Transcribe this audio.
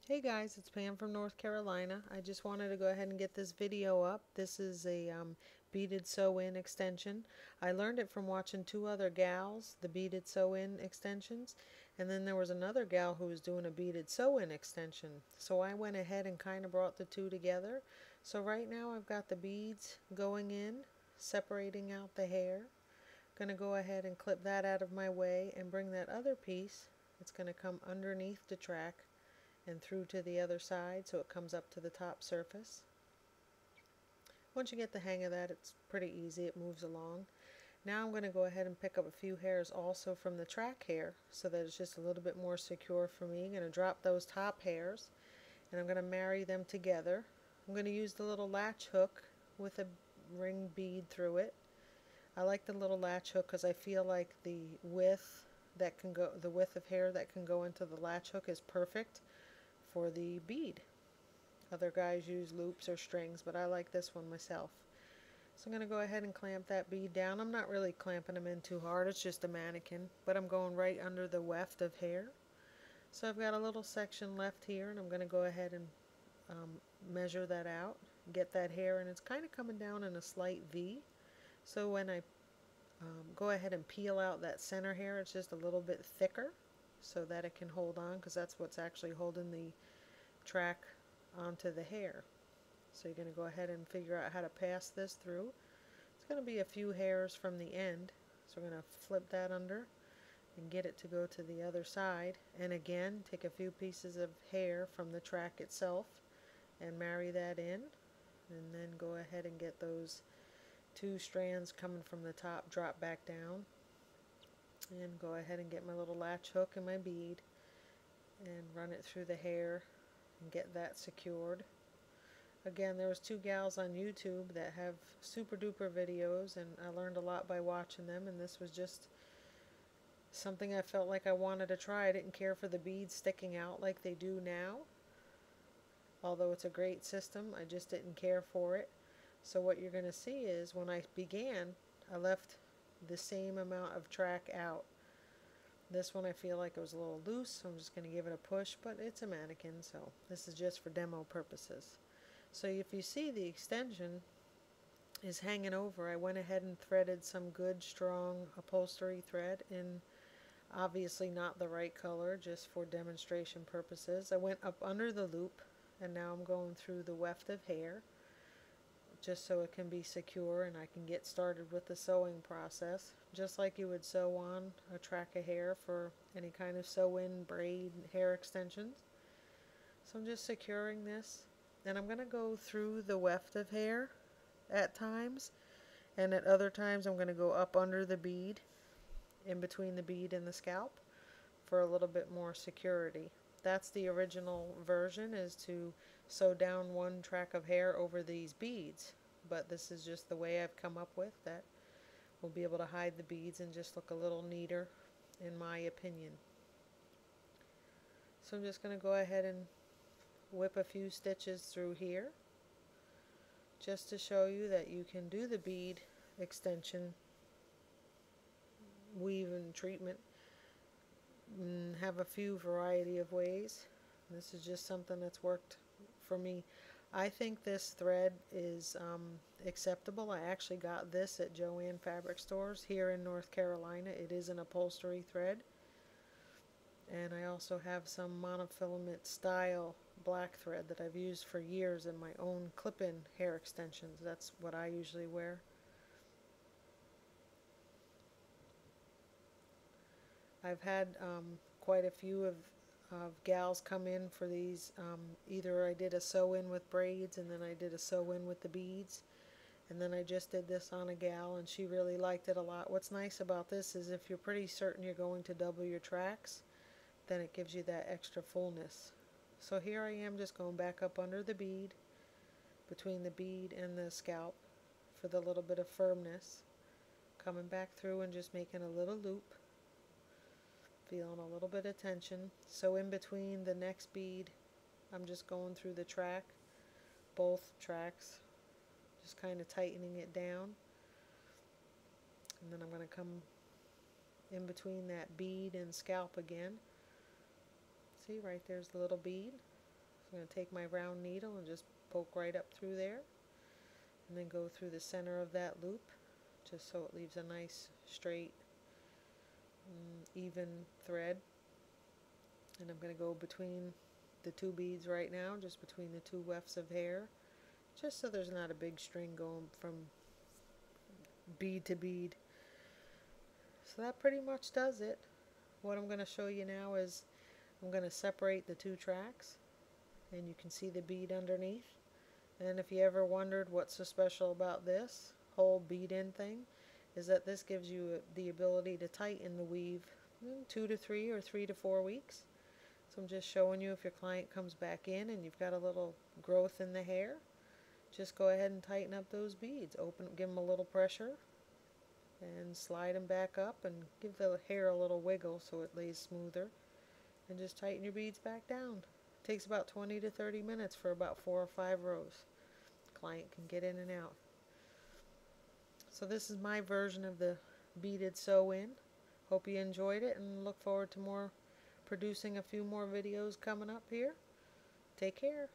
Hey guys, it's Pam from North Carolina. I just wanted to go ahead and get this video up. This is a beaded sew-in extension. I learned it from watching two other gals, the beaded sew-in extensions, and then there was another gal who was doing a beaded sew-in extension. So I went ahead and kind of brought the two together. So right now I've got the beads going in, separating out the hair. Going to go ahead and clip that out of my way and bring that other piece. It's going to come underneath the track and through to the other side so it comes up to the top surface. Once you get the hang of that, it's pretty easy. It moves along. Now I'm going to go ahead and pick up a few hairs also from the track hair so that it's just a little bit more secure for me. I'm going to drop those top hairs and I'm going to marry them together. I'm going to use the little latch hook with a ring bead through it. I like the little latch hook because I feel like the width of hair that can go into the latch hook is perfect for the bead. Other guys use loops or strings, but I like this one myself. So I'm going to go ahead and clamp that bead down. I'm not really clamping them in too hard, it's just a mannequin, but I'm going right under the weft of hair. So I've got a little section left here, and I'm going to go ahead and measure that out, get that hair, and it's kind of coming down in a slight V. So when I go ahead and peel out that center hair, it's just a little bit thicker so that it can hold on, because that's what's actually holding the track onto the hair. So you're going to go ahead and figure out how to pass this through. It's going to be a few hairs from the end, so we're going to flip that under and get it to go to the other side, and again take a few pieces of hair from the track itself and marry that in, and then go ahead and get those two strands coming from the top, drop back down, and go ahead and get my little latch hook and my bead and run it through the hair and get that secured. Again, there was two gals on YouTube that have super duper videos, and I learned a lot by watching them, and this was just something I felt like I wanted to try. I didn't care for the beads sticking out like they do now. Although it's a great system, I just didn't care for it. So what you're going to see is when I began, I left the same amount of track out. This one I feel like it was a little loose, so I'm just going to give it a push, but it's a mannequin, so this is just for demo purposes. So if you see the extension is hanging over, I went ahead and threaded some good strong upholstery thread in obviously not the right color, just for demonstration purposes. I went up under the loop, and now I'm going through the weft of hair just so it can be secure and I can get started with the sewing process, just like you would sew on a track of hair for any kind of sew-in, braid, hair extensions. So I'm just securing this, and I'm going to go through the weft of hair at times, and at other times I'm going to go up under the bead, in between the bead and the scalp, for a little bit more security. That's the original version, is to sew down one track of hair over these beads, but this is just the way I've come up with that will be able to hide the beads and just look a little neater, in my opinion. So I'm just going to go ahead and whip a few stitches through here just to show you that you can do the bead extension weave and treatment and have a few variety of ways. This is just something that's worked for me. I think this thread is acceptable. I actually got this at Joann Fabric Stores here in North Carolina. It is an upholstery thread. And I also have some monofilament style black thread that I've used for years in my own clip-in hair extensions. That's what I usually wear. I've had quite a few of gals come in for these. Either I did a sew-in with braids, and then I did a sew-in with the beads, and then I just did this on a gal, and she really liked it a lot. What's nice about this is if you're pretty certain you're going to double your tracks, then it gives you that extra fullness. So here I am just going back up under the bead, between the bead and the scalp, for the little bit of firmness, coming back through and just making a little loop, feeling a little bit of tension. So in between the next bead, I'm just going through the track, both tracks, just kind of tightening it down, and then I'm going to come in between that bead and scalp again. See, right there's the little bead. I'm going to take my round needle and just poke right up through there, and then go through the center of that loop just so it leaves a nice straight even thread. And I'm going to go between the two beads right now, just between the two wefts of hair, just so there's not a big string going from bead to bead. So that pretty much does it. What I'm going to show you now is I'm going to separate the two tracks, and you can see the bead underneath. And if you ever wondered what's so special about this whole bead-in thing, is that this gives you the ability to tighten the weave 2 to 3 or 3 to 4 weeks. So I'm just showing you, if your client comes back in and you've got a little growth in the hair, just go ahead and tighten up those beads. Give them a little pressure and slide them back up, and give the hair a little wiggle so it lays smoother, and just tighten your beads back down. It takes about 20 to 30 minutes for about 4 or 5 rows. The client can get in and out. So this is my version of the beaded sew-in. Hope you enjoyed it, and look forward to producing a few more videos coming up here. Take care.